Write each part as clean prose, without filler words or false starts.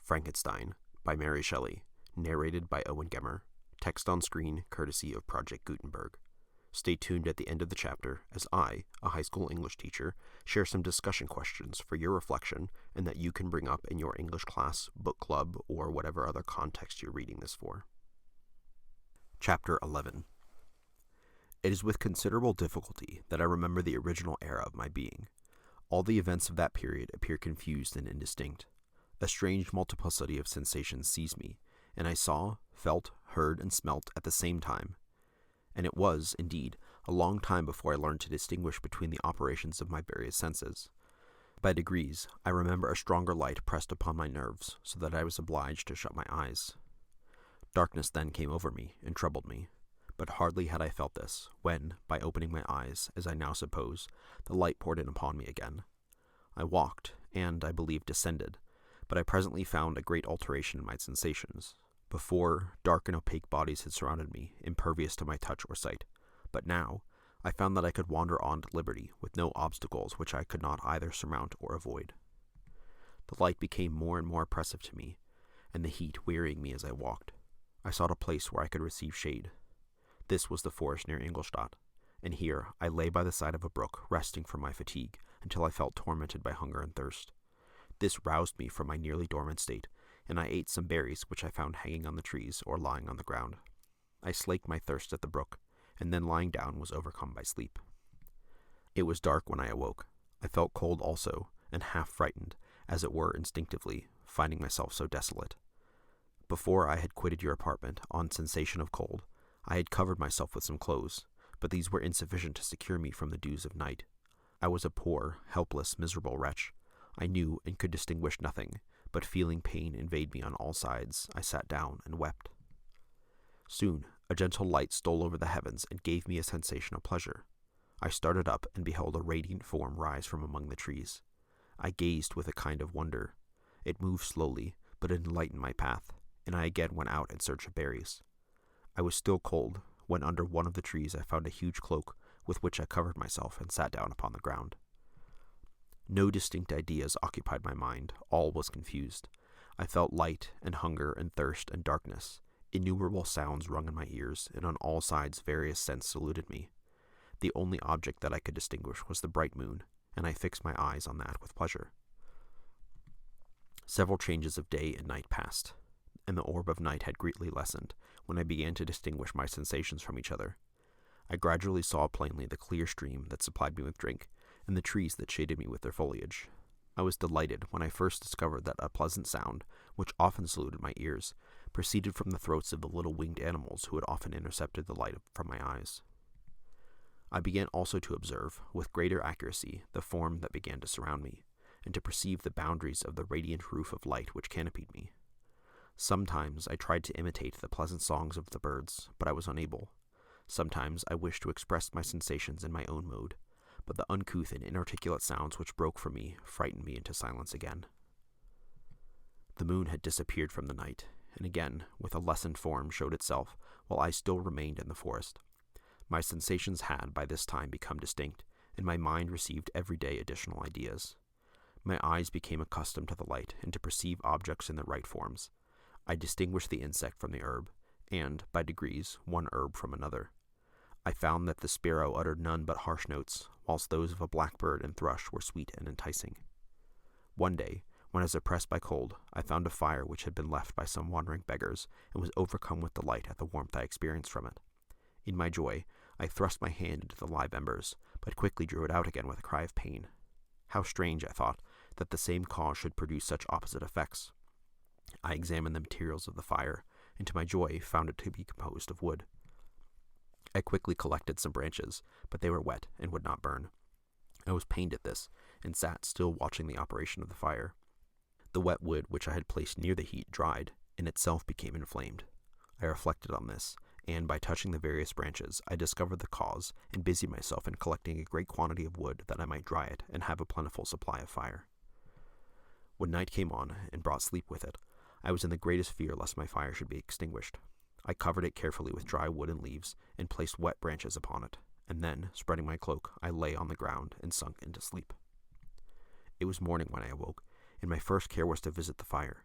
Frankenstein by Mary Shelley, narrated by Owen Gemmer, text on screen courtesy of Project Gutenberg. Stay tuned at the end of the chapter as I, a high school English teacher, share some discussion questions for your reflection and that you can bring up in your English class, book club, or whatever other context you're reading this for. Chapter 11. It is with considerable difficulty that I remember the original era of my being. All the events of that period appear confused and indistinct. A strange multiplicity of sensations seized me, and I saw, felt, heard, and smelt at the same time. And it was, indeed, a long time before I learned to distinguish between the operations of my various senses. By degrees, I remember a stronger light pressed upon my nerves, so that I was obliged to shut my eyes. Darkness then came over me and troubled me, but hardly had I felt this, when, by opening my eyes, as I now suppose, the light poured in upon me again. I walked, and, I believe, descended, but I presently found a great alteration in my sensations. Before, dark and opaque bodies had surrounded me, impervious to my touch or sight, but now I found that I could wander on to liberty, with no obstacles which I could not either surmount or avoid. The light became more and more oppressive to me, and the heat wearying me as I walked. I sought a place where I could receive shade. This was the forest near Ingolstadt, and here I lay by the side of a brook, resting from my fatigue, until I felt tormented by hunger and thirst. This roused me from my nearly dormant state, and I ate some berries which I found hanging on the trees or lying on the ground. I slaked my thirst at the brook, and then lying down was overcome by sleep. It was dark when I awoke. I felt cold also, and half frightened, as it were instinctively, finding myself so desolate. Before I had quitted your apartment, on sensation of cold, I had covered myself with some clothes, but these were insufficient to secure me from the dews of night. I was a poor, helpless, miserable wretch. I knew and could distinguish nothing, but feeling pain invade me on all sides, I sat down and wept. Soon a gentle light stole over the heavens and gave me a sensation of pleasure. I started up and beheld a radiant form rise from among the trees. I gazed with a kind of wonder. It moved slowly, but it enlightened my path, and I again went out in search of berries. I was still cold, when under one of the trees I found a huge cloak, with which I covered myself and sat down upon the ground. No distinct ideas occupied my mind, all was confused. I felt light and hunger and thirst and darkness. Innumerable sounds rung in my ears, and on all sides various scents saluted me. The only object that I could distinguish was the bright moon, and I fixed my eyes on that with pleasure. Several changes of day and night passed, and the orb of night had greatly lessened, when I began to distinguish my sensations from each other. I gradually saw plainly the clear stream that supplied me with drink, and the trees that shaded me with their foliage. I was delighted when I first discovered that a pleasant sound, which often saluted my ears, proceeded from the throats of the little winged animals who had often intercepted the light from my eyes. I began also to observe, with greater accuracy, the form that began to surround me, and to perceive the boundaries of the radiant roof of light which canopied me. Sometimes I tried to imitate the pleasant songs of the birds, but I was unable. Sometimes I wished to express my sensations in my own mode, but the uncouth and inarticulate sounds which broke from me frightened me into silence again. The moon had disappeared from the night, and again, with a lessened form, showed itself, while I still remained in the forest. My sensations had by this time become distinct, and my mind received every day additional ideas. My eyes became accustomed to the light, and to perceive objects in their right forms. I distinguished the insect from the herb, and, by degrees, one herb from another. I found that the sparrow uttered none but harsh notes, whilst those of a blackbird and thrush were sweet and enticing. One day, when I was oppressed by cold, I found a fire which had been left by some wandering beggars, and was overcome with delight at the warmth I experienced from it. In my joy, I thrust my hand into the live embers, but quickly drew it out again with a cry of pain. How strange, I thought, that the same cause should produce such opposite effects. I examined the materials of the fire, and to my joy found it to be composed of wood. I quickly collected some branches, but they were wet and would not burn. I was pained at this, and sat still watching the operation of the fire. The wet wood which I had placed near the heat dried, and itself became inflamed. I reflected on this, and by touching the various branches, I discovered the cause, and busied myself in collecting a great quantity of wood that I might dry it, and have a plentiful supply of fire. When night came on, and brought sleep with it, I was in the greatest fear lest my fire should be extinguished. I covered it carefully with dry wood and leaves, and placed wet branches upon it, and then, spreading my cloak, I lay on the ground and sunk into sleep. It was morning when I awoke, and my first care was to visit the fire.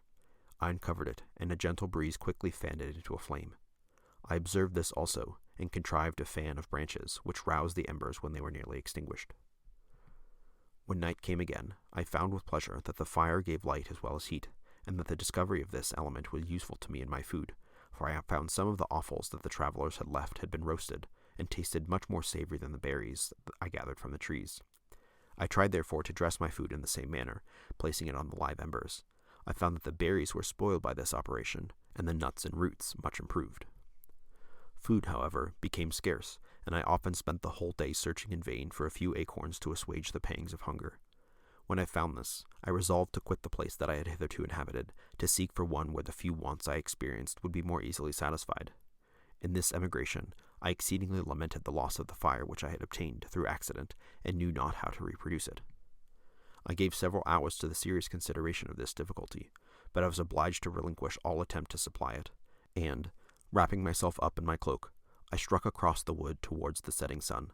I uncovered it, and a gentle breeze quickly fanned it into a flame. I observed this also, and contrived a fan of branches, which roused the embers when they were nearly extinguished. When night came again, I found with pleasure that the fire gave light as well as heat, and that the discovery of this element was useful to me in my food, for I found some of the offals that the travelers had left had been roasted, and tasted much more savory than the berries I gathered from the trees. I tried therefore to dress my food in the same manner, placing it on the live embers. I found that the berries were spoiled by this operation, and the nuts and roots much improved. Food, however, became scarce, and I often spent the whole day searching in vain for a few acorns to assuage the pangs of hunger. When I found this, I resolved to quit the place that I had hitherto inhabited, to seek for one where the few wants I experienced would be more easily satisfied. In this emigration, I exceedingly lamented the loss of the fire which I had obtained through accident, and knew not how to reproduce it. I gave several hours to the serious consideration of this difficulty, but I was obliged to relinquish all attempt to supply it, and, wrapping myself up in my cloak, I struck across the wood towards the setting sun.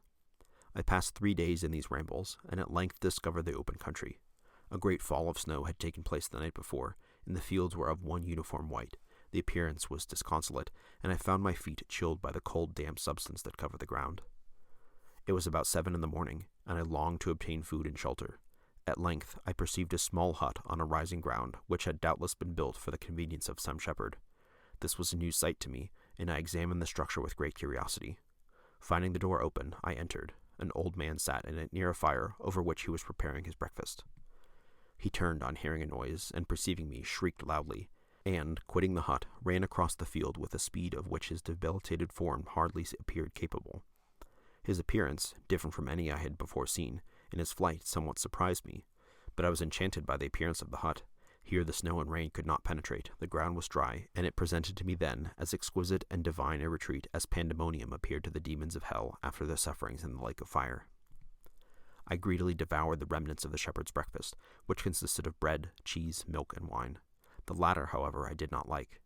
I passed 3 days in these rambles, and at length discovered the open country. A great fall of snow had taken place the night before, and the fields were of one uniform white. The appearance was disconsolate, and I found my feet chilled by the cold, damp substance that covered the ground. It was about 7 in the morning, and I longed to obtain food and shelter. At length I perceived a small hut on a rising ground, which had doubtless been built for the convenience of some shepherd. This was a new sight to me, and I examined the structure with great curiosity. Finding the door open, I entered. An old man sat in it near a fire, over which he was preparing his breakfast. He turned on hearing a noise, and perceiving me, shrieked loudly, and, quitting the hut, ran across the field with a speed of which his debilitated form hardly appeared capable. His appearance, different from any I had before seen, and his flight somewhat surprised me, but I was enchanted by the appearance of the hut. Here the snow and rain could not penetrate, the ground was dry, and it presented to me then as exquisite and divine a retreat as pandemonium appeared to the demons of hell after their sufferings in the lake of fire. I greedily devoured the remnants of the shepherd's breakfast, which consisted of bread, cheese, milk, and wine. The latter, however, I did not like.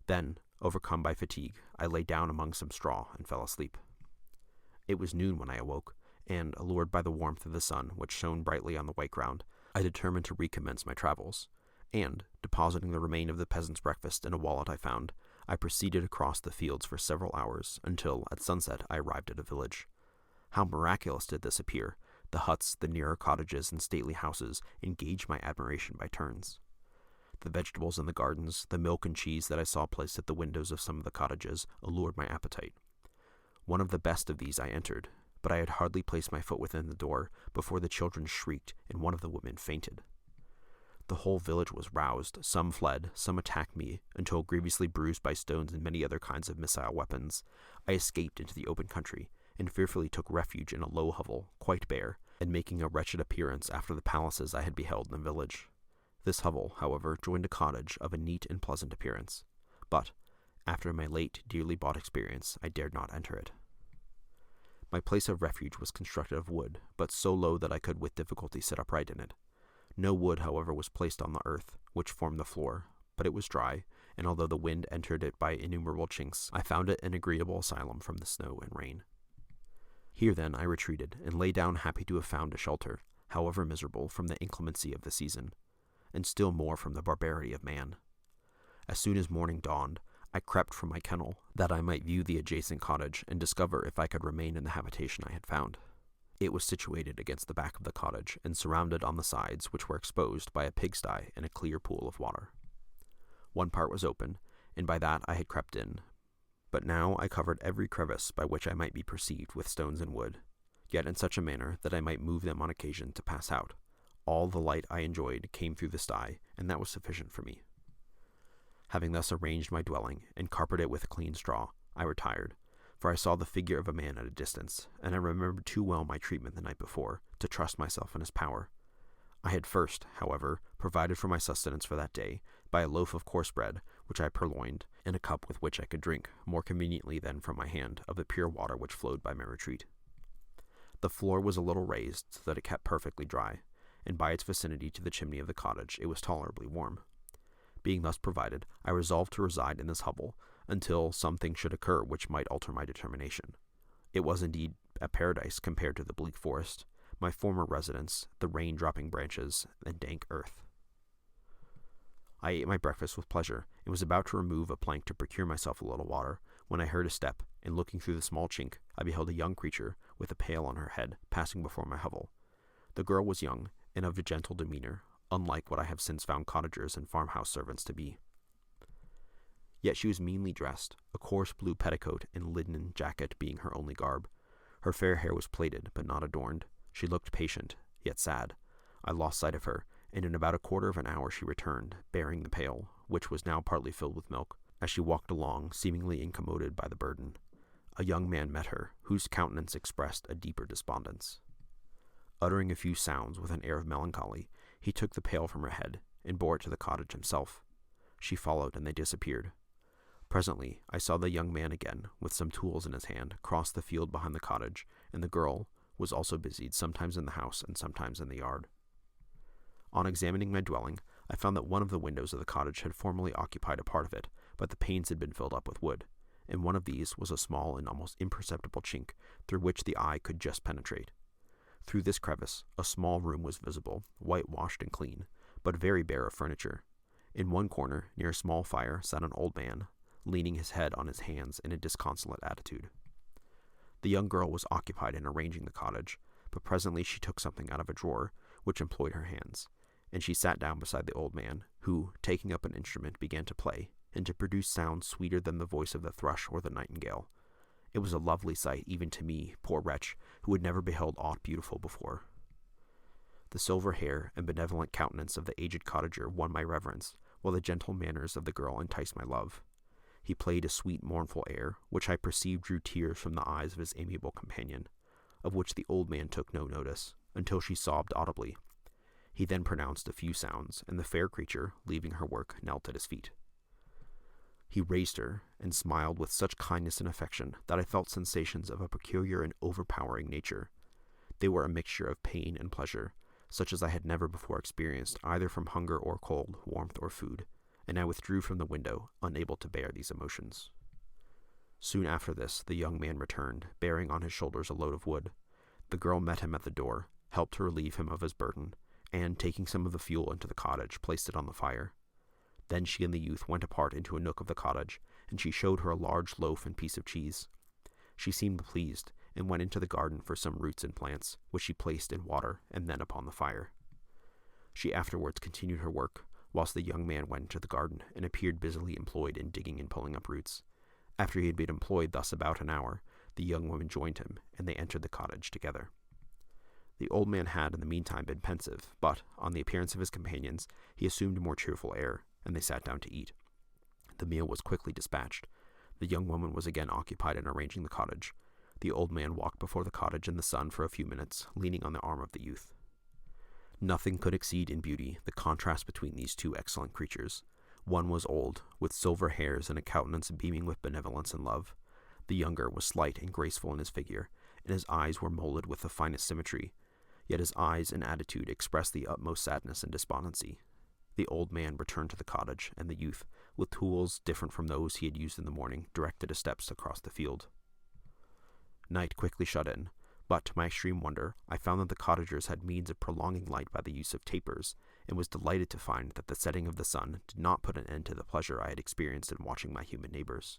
Then, overcome by fatigue, I lay down among some straw and fell asleep. It was noon when I awoke, and, allured by the warmth of the sun, which shone brightly on the white ground, I determined to recommence my travels, and, depositing the remain of the peasant's breakfast in a wallet I found, I proceeded across the fields for several hours, until, at sunset, I arrived at a village. How miraculous did this appear! The huts, the nearer cottages, and stately houses engaged my admiration by turns. The vegetables in the gardens, the milk and cheese that I saw placed at the windows of some of the cottages, allured my appetite. One of the best of these I entered, but I had hardly placed my foot within the door before the children shrieked and one of the women fainted. The whole village was roused, some fled, some attacked me, until, grievously bruised by stones and many other kinds of missile weapons, I escaped into the open country, and fearfully took refuge in a low hovel, quite bare, and making a wretched appearance after the palaces I had beheld in the village. This hovel, however, joined a cottage of a neat and pleasant appearance, but, after my late, dearly bought experience, I dared not enter it. My place of refuge was constructed of wood, but so low that I could with difficulty sit upright in it. No wood, however, was placed on the earth, which formed the floor, but it was dry, and although the wind entered it by innumerable chinks, I found it an agreeable asylum from the snow and rain. Here, then, I retreated, and lay down happy to have found a shelter, however miserable, from the inclemency of the season, and still more from the barbarity of man. As soon as morning dawned, I crept from my kennel, that I might view the adjacent cottage, and discover if I could remain in the habitation I had found. It was situated against the back of the cottage, and surrounded on the sides, which were exposed, by a pigsty and a clear pool of water. One part was open, and by that I had crept in, but now I covered every crevice by which I might be perceived with stones and wood, yet in such a manner that I might move them on occasion to pass out. All the light I enjoyed came through the sty, and that was sufficient for me. Having thus arranged my dwelling, and carpeted it with clean straw, I retired, for I saw the figure of a man at a distance, and I remembered too well my treatment the night before to trust myself in his power. I had first, however, provided for my sustenance for that day by a loaf of coarse bread, which I purloined, and a cup with which I could drink, more conveniently than from my hand, of the pure water which flowed by my retreat. The floor was a little raised, so that it kept perfectly dry, and by its vicinity to the chimney of the cottage it was tolerably warm. Being thus provided, I resolved to reside in this hovel until something should occur which might alter my determination. It was indeed a paradise compared to the bleak forest, my former residence, the rain-dropping branches, and dank earth. I ate my breakfast with pleasure and was about to remove a plank to procure myself a little water when I heard a step, and looking through the small chink, I beheld a young creature with a pail on her head passing before my hovel. The girl was young and of a gentle demeanor, unlike what I have since found cottagers and farmhouse servants to be. Yet she was meanly dressed, a coarse blue petticoat and linen jacket being her only garb. Her fair hair was plaited, but not adorned. She looked patient, yet sad. I lost sight of her, and in about a quarter of an hour she returned, bearing the pail, which was now partly filled with milk, as she walked along, seemingly incommoded by the burden. A young man met her, whose countenance expressed a deeper despondence. Uttering a few sounds with an air of melancholy, he took the pail from her head, and bore it to the cottage himself. She followed, and they disappeared. Presently, I saw the young man again, with some tools in his hand, cross the field behind the cottage, and the girl was also busied, sometimes in the house and sometimes in the yard. On examining my dwelling, I found that one of the windows of the cottage had formerly occupied a part of it, but the panes had been filled up with wood. In one of these was a small and almost imperceptible chink, through which the eye could just penetrate. Through this crevice, a small room was visible, whitewashed and clean, but very bare of furniture. In one corner, near a small fire, sat an old man, leaning his head on his hands in a disconsolate attitude. The young girl was occupied in arranging the cottage, but presently she took something out of a drawer, which employed her hands, and she sat down beside the old man, who, taking up an instrument, began to play, and to produce sounds sweeter than the voice of the thrush or the nightingale. It was a lovely sight even to me, poor wretch, who had never beheld aught beautiful before. The silver hair and benevolent countenance of the aged cottager won my reverence, while the gentle manners of the girl enticed my love. He played a sweet, mournful air, which I perceived drew tears from the eyes of his amiable companion, of which the old man took no notice, until she sobbed audibly. He then pronounced a few sounds, and the fair creature, leaving her work, knelt at his feet. He raised her, and smiled with such kindness and affection that I felt sensations of a peculiar and overpowering nature. They were a mixture of pain and pleasure, such as I had never before experienced either from hunger or cold, warmth or food, and I withdrew from the window, unable to bear these emotions. Soon after this, the young man returned, bearing on his shoulders a load of wood. The girl met him at the door, helped to relieve him of his burden, and, taking some of the fuel into the cottage, placed it on the fire. Then she and the youth went apart into a nook of the cottage, and she showed her a large loaf and piece of cheese. She seemed pleased, and went into the garden for some roots and plants, which she placed in water and then upon the fire. She afterwards continued her work, whilst the young man went into the garden and appeared busily employed in digging and pulling up roots. After he had been employed thus about an hour, the young woman joined him, and they entered the cottage together. The old man had in the meantime been pensive, but, on the appearance of his companions, he assumed a more cheerful air, and they sat down to eat. The meal was quickly dispatched. The young woman was again occupied in arranging the cottage. The old man walked before the cottage in the sun for a few minutes, leaning on the arm of the youth. Nothing could exceed in beauty the contrast between these two excellent creatures. One was old, with silver hairs and a countenance beaming with benevolence and love. The younger was slight and graceful in his figure, and his eyes were molded with the finest symmetry, yet his eyes and attitude expressed the utmost sadness and despondency. The old man returned to the cottage, and the youth, with tools different from those he had used in the morning, directed his steps across the field. Night quickly shut in, but, to my extreme wonder, I found that the cottagers had means of prolonging light by the use of tapers, and was delighted to find that the setting of the sun did not put an end to the pleasure I had experienced in watching my human neighbors.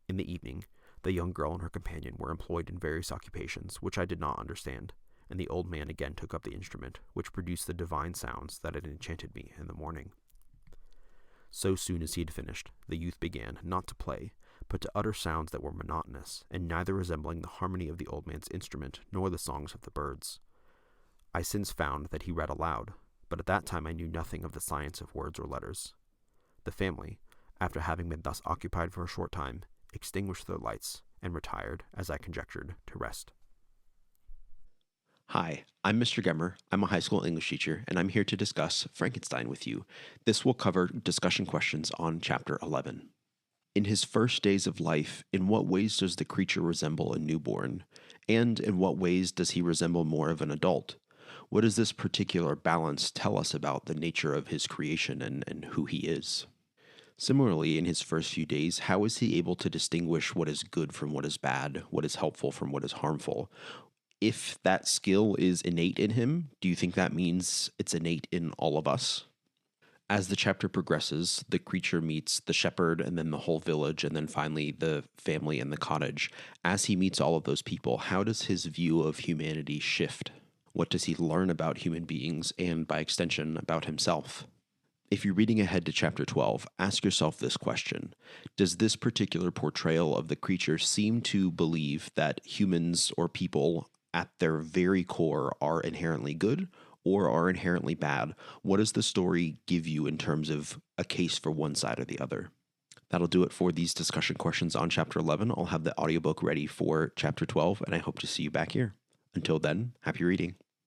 In the evening, the young girl and her companion were employed in various occupations which I did not understand, and the old man again took up the instrument, which produced the divine sounds that had enchanted me in the morning. So soon as he had finished, the youth began, not to play, but to utter sounds that were monotonous, and neither resembling the harmony of the old man's instrument nor the songs of the birds. I since found that he read aloud, but at that time I knew nothing of the science of words or letters. The family, after having been thus occupied for a short time, extinguished their lights, and retired, as I conjectured, to rest. Hi, I'm Mr. Gemmer. I'm a high school English teacher, and I'm here to discuss Frankenstein with you. This will cover discussion questions on Chapter 11. In his first days of life, in what ways does the creature resemble a newborn? And in what ways does he resemble more of an adult? What does this particular balance tell us about the nature of his creation and who he is? Similarly, in his first few days, how is he able to distinguish what is good from what is bad, what is helpful from what is harmful? If that skill is innate in him, do you think that means it's innate in all of us? As the chapter progresses, the creature meets the shepherd and then the whole village and then finally the family and the cottage. As he meets all of those people, how does his view of humanity shift? What does he learn about human beings and, by extension, about himself? If you're reading ahead to chapter 12, ask yourself this question. Does this particular portrayal of the creature seem to believe that humans or people at their very core are inherently good or are inherently bad? What does the story give you in terms of a case for one side or the other? That'll do it for these discussion questions on chapter 11. I'll have the audiobook ready for chapter 12, and I hope to see you back here. Until then, happy reading.